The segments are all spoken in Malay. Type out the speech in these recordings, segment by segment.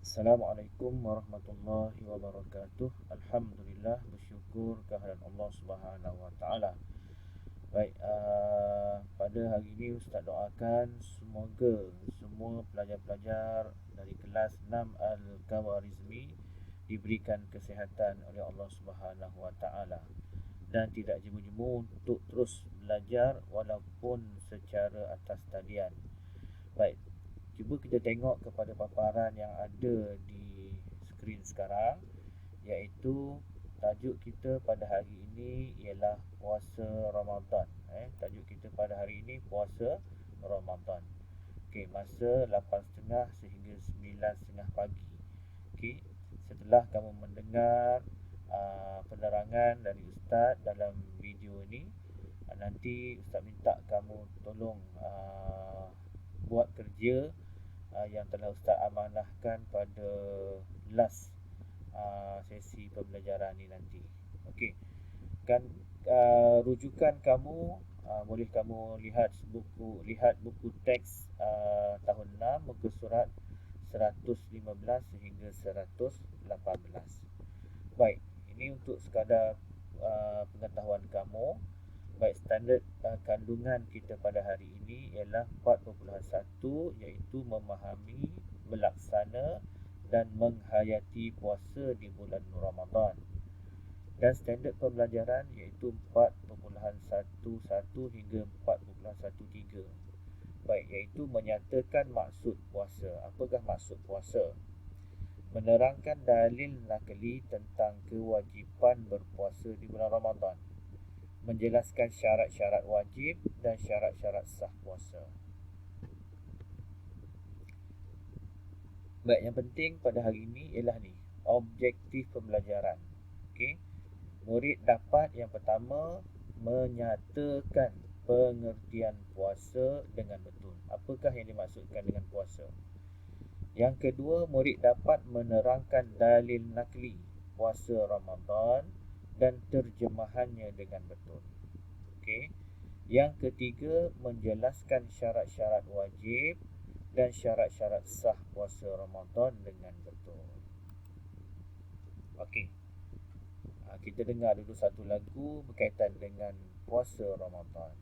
Assalamualaikum warahmatullahi wabarakatuh. Alhamdulillah, bersyukur kehadirat Allah Subhanahu wa taala. Baik, pada hari ini Ustaz doakan semoga semua pelajar-pelajar dari kelas 6 Al-Khawarizmi diberikan kesihatan oleh Allah Subhanahu wa taala dan tidak jemu-jemu untuk terus belajar walaupun secara atas talian. Baik, cuba kita tengok kepada paparan yang ada di skrin sekarang, iaitu tajuk kita pada hari ini ialah puasa Ramadan. Tajuk kita pada hari ini puasa Ramadan. Okey, masa 8.30 sehingga 9.30 pagi. Okey, setelah kamu mendengar penerangan dari Ustaz dalam video ini, nanti Ustaz minta kamu tolong buat kerja yang telah Ustaz amanahkan pada last sesi pembelajaran ni nanti. Okey. Kan rujukan kamu boleh kamu lihat buku teks tahun 6 muka surat 115 sehingga 118. Baik, ini untuk sekadar pengetahuan kamu. Baik, standard kandungan kita pada hari ini ialah 4.1, iaitu memahami, melaksana dan menghayati puasa di bulan Ramadan. Dan standard pembelajaran iaitu 4.11 hingga 4.13. Baik, iaitu menyatakan maksud puasa. Apakah maksud puasa? Menerangkan dalil nakli tentang kewajipan berpuasa di bulan Ramadan. Menjelaskan syarat-syarat wajib dan syarat-syarat sah puasa. Baik, yang penting pada hari ini ialah ni, objektif pembelajaran. Okey. Murid dapat yang pertama menyatakan pengertian puasa dengan betul. Apakah yang dimaksudkan dengan puasa? Yang kedua, murid dapat menerangkan dalil nakli puasa Ramadan dan terjemahannya dengan betul. Okey. Yang ketiga, menjelaskan syarat-syarat wajib dan syarat-syarat sah puasa Ramadan dengan betul. Okey. Kita dengar dulu satu lagu berkaitan dengan puasa Ramadan.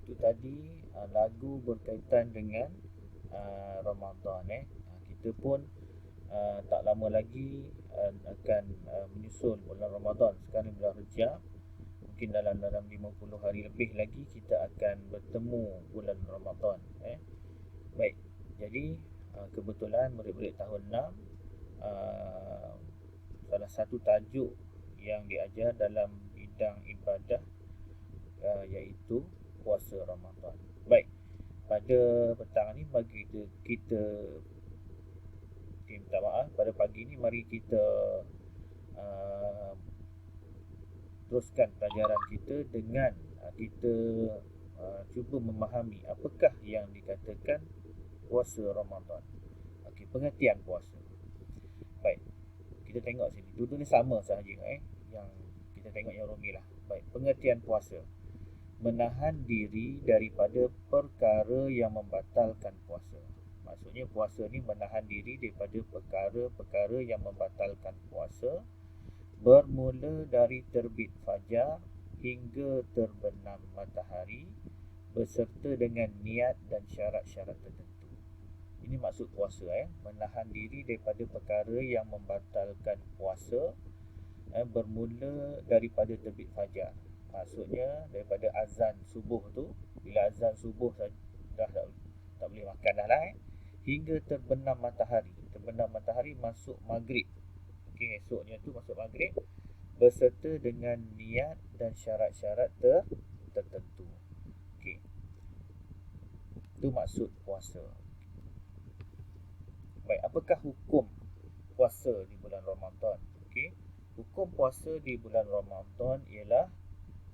itu tadi lagu berkaitan dengan Ramadan. Kita pun tak lama lagi akan menyusul bulan Ramadan. Sekarang bulan Rejab, mungkin dalam 50 hari lebih lagi kita akan bertemu bulan Ramadan. Baik, jadi kebetulan murid-murid tahun 6, salah satu tajuk yang diajar dalam bidang ibadah iaitu puasa Ramadan. Baik, pada petang ni bagi kita minta maaf, pada pagi ni mari kita teruskan pelajaran kita dengan kita cuba memahami apakah yang dikatakan puasa Ramadan. Okey, pengertian puasa. Baik, kita tengok sini. Dua ni sama sahaja yang kita tengok yang Rumi lah. Baik, pengertian puasa. Menahan diri daripada perkara yang membatalkan puasa. Maksudnya puasa ni menahan diri daripada perkara-perkara yang membatalkan puasa, bermula dari terbit fajar hingga terbenam matahari beserta dengan niat dan syarat-syarat tertentu. Ini maksud puasa. Menahan diri daripada perkara yang membatalkan puasa, bermula daripada terbit fajar. Maksudnya daripada azan subuh tu, bila azan subuh dah tak boleh makan dah lah, hingga terbenam matahari. Terbenam matahari masuk maghrib. Okey, esoknya tu masuk maghrib beserta dengan niat dan syarat-syarat tertentu. Okey, itu maksud puasa. Baik, apakah hukum puasa di bulan Ramadan? Okey, hukum puasa di bulan Ramadan ialah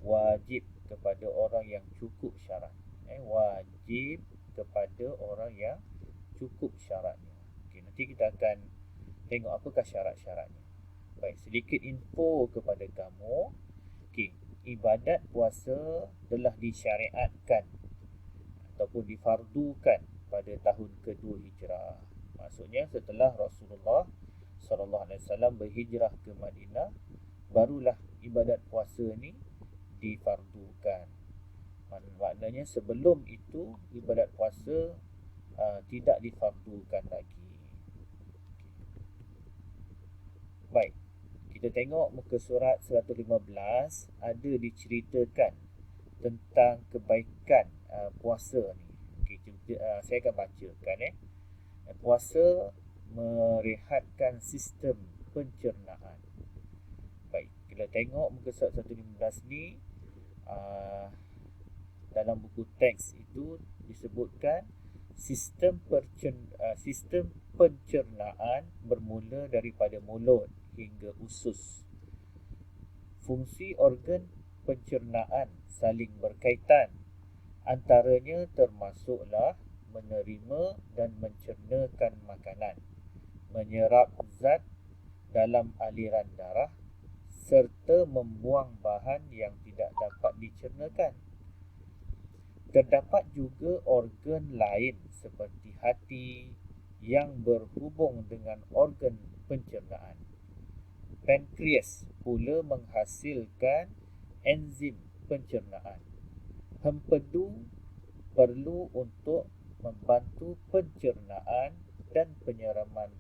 wajib kepada orang yang cukup syarat. Wajib kepada orang yang cukup syaratnya. Okey, nanti kita akan tengok apakah syarat-syaratnya. Baik, sedikit info kepada kamu. Okey, ibadat puasa telah disyariatkan ataupun difardukan pada tahun kedua Hijrah. Maksudnya setelah Rasulullah SAW berhijrah ke Madinah, barulah ibadat puasa ni difardukan. Maknanya sebelum itu ibadat puasa tidak difardukan lagi. Baik, kita tengok muka surat 115, ada diceritakan tentang kebaikan puasa ni. Okay, saya akan bacakan. Puasa merehatkan sistem pencernaan. Baik, kita tengok muka surat 115 ni, dalam buku teks itu disebutkan sistem pencernaan bermula daripada mulut hingga usus. Fungsi organ pencernaan saling berkaitan. Antaranya termasuklah menerima dan mencernakan makanan, menyerap zat dalam aliran darah, serta membuang bahan yang tidak dapat dicernakan. Terdapat juga organ lain seperti hati yang berhubung dengan organ pencernaan. Pankreas pula menghasilkan enzim pencernaan. Hempedu perlu untuk membantu pencernaan dan penyerapan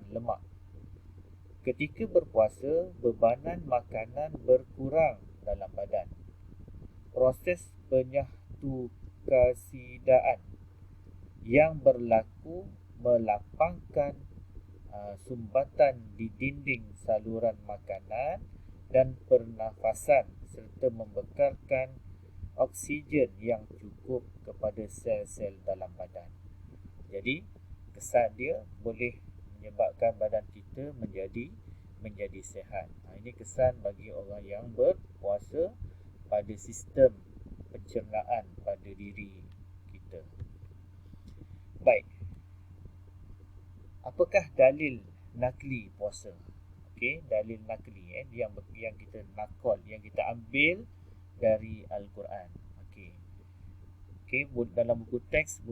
lemak. Ketika berpuasa, bebanan makanan berkurang dalam badan. Proses penyahtukasidaan yang berlaku melapangkan sumbatan di dinding saluran makanan dan pernafasan serta membekalkan oksigen yang cukup kepada sel-sel dalam badan. Jadi kesan dia boleh menyebabkan badan kita menjadi sihat. Ini kesan bagi orang yang berpuasa pada sistem pencernaan pada diri kita. Baik, apakah dalil nakli puasa? Okey, dalil nakli yang kita nakal, yang kita ambil dari Al-Quran. Okey, dalam buku teks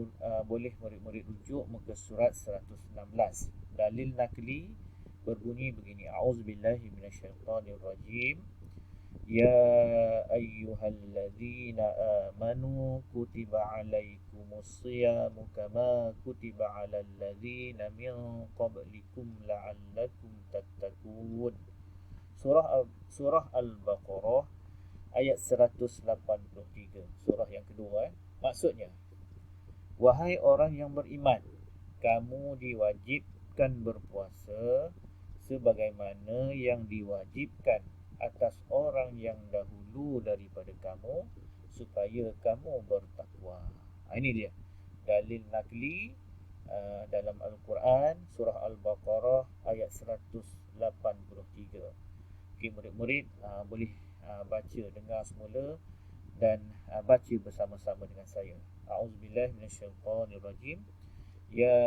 boleh murid-murid rujuk muka surat 116. Dalil nakli berbunyi begini: A'udzubillahi minasyaitonirrajim. Ya ayyuhalladzina amanu kutiba alaikumus siyamu kama kutiba alal ladzina min qablikum la'allakum tattaqun. Surah Al-Baqarah ayat 183. Surah yang kedua. Maksudnya, wahai orang yang beriman, kamu diwajibkan berpuasa sebagaimana yang diwajibkan atas orang yang dahulu daripada kamu supaya kamu bertakwa. Ini dia dalil nakli dalam Al-Quran, surah Al-Baqarah ayat 183. Okay, murid-murid boleh baca, dengar semula dan baca bersama-sama dengan saya. A'udzubillahi minasyaitonirrajim. Ya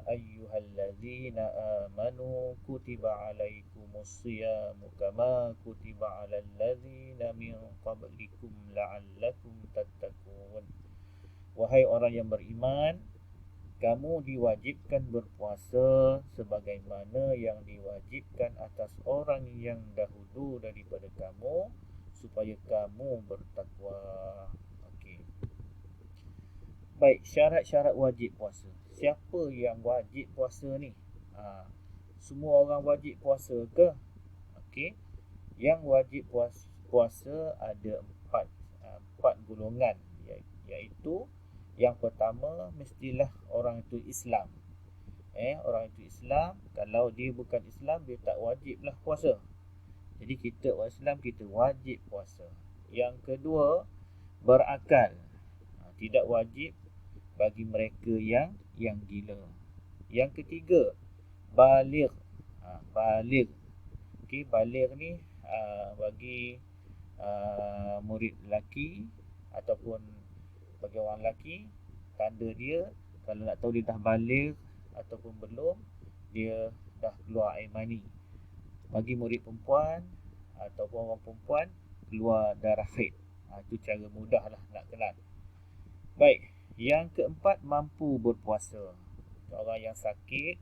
ayyuhalladzina amanu kutiba alaikumus siyamu kama kutiba alal ladzina min qablikum la'allakum tattaqun. Wahai orang yang beriman, kamu diwajibkan berpuasa sebagaimana yang diwajibkan atas orang yang dahulu daripada kamu supaya kamu bertakwa. Okey. Baik, syarat-syarat wajib puasa. Siapa yang wajib puasa ni? Semua orang wajib puasa ke? Okey. Yang wajib puasa ada empat golongan, iaitu yang pertama, mestilah orang itu Islam. Orang itu Islam. Kalau dia bukan Islam, dia tak wajiblah puasa. Jadi kita orang Islam, kita wajib puasa. Yang kedua, berakal. Tidak wajib bagi mereka yang gila. Yang ketiga, baligh. Baligh. Okey, baligh ni bagi murid lelaki ataupun bagi orang lelaki, tanda dia kalau nak tahu dia dah baligh ataupun belum, dia dah keluar air mani. Bagi murid perempuan ataupun orang perempuan, keluar darah haid. Itu cara mudah lah nak kenal. Baik, yang keempat, mampu berpuasa. Orang yang sakit,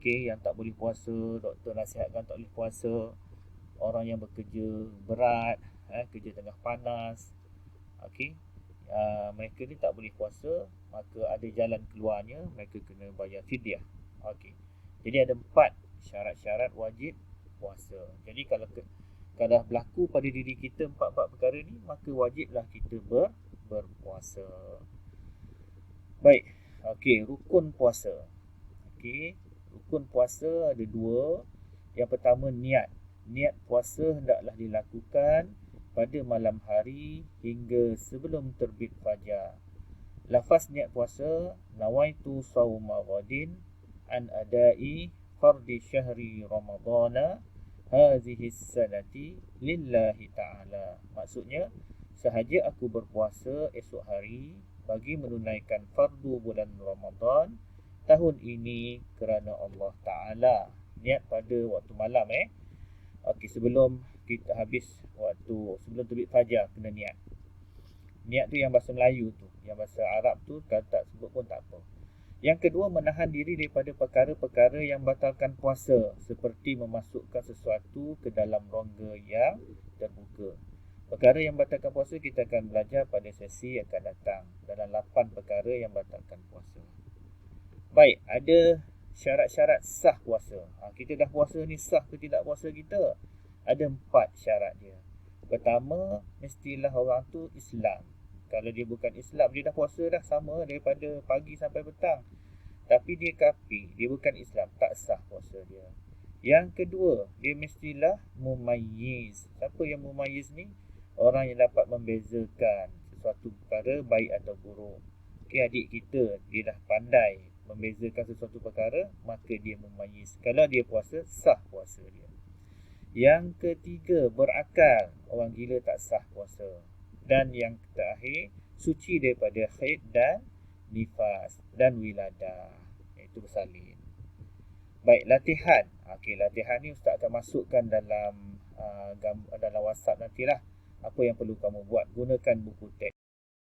yang tak boleh puasa, doktor nasihatkan tak boleh puasa. Orang yang bekerja berat, kerja tengah panas, mereka ni tak boleh puasa, maka ada jalan keluarnya, mereka kena bayar fidyah. Jadi ada 4 syarat-syarat wajib puasa. Jadi kalau berlaku pada diri kita 4 perkara ni, maka wajiblah kita berpuasa. Baik, rukun puasa. Rukun puasa ada 2. Yang pertama, niat. Niat puasa hendaklah dilakukan pada malam hari hingga sebelum terbit fajar. Lafaz niat puasa, nawaitu sawma ghadin an adai fardi syahri ramadana hadhihi sanati lillahi ta'ala. Maksudnya, sahaja aku berpuasa esok hari bagi menunaikan fardu bulan Ramadan tahun ini kerana Allah Ta'ala. Niat pada waktu malam sebelum kita habis sebelum terbit fajar kena niat. Niat tu yang bahasa Melayu tu, yang bahasa Arab tu kalau tak sebut pun tak apa. Yang kedua, menahan diri daripada perkara-perkara yang batalkan puasa, seperti memasukkan sesuatu ke dalam rongga yang terbuka. Perkara yang batalkan puasa kita akan belajar pada sesi yang akan datang, dalam 8 perkara yang batalkan puasa. Baik, ada syarat-syarat sah puasa. Kita dah puasa ni, sah ke tidak puasa kita? Ada 4 syarat dia. Pertama, mestilah orang tu Islam. Kalau dia bukan Islam, dia dah puasa dah sama daripada pagi sampai petang, tapi dia kafir, dia bukan Islam, tak sah puasa dia. Yang kedua, dia mestilah mumayyiz. Siapa yang mumayyiz ni? Orang yang dapat membezakan sesuatu perkara baik atau buruk. Adik kita, dia dah pandai membezakan sesuatu perkara, maka dia mumayyiz. Kalau dia puasa, sah puasa dia. Yang ketiga, berakal. Orang gila tak sah puasa. Dan yang terakhir, suci daripada haid dan nifas dan wiladah, iaitu bersalin. Baik, latihan. Latihan ni Ustaz akan masukkan dalam WhatsApp nantilah. Apa yang perlu kamu buat, gunakan buku teks.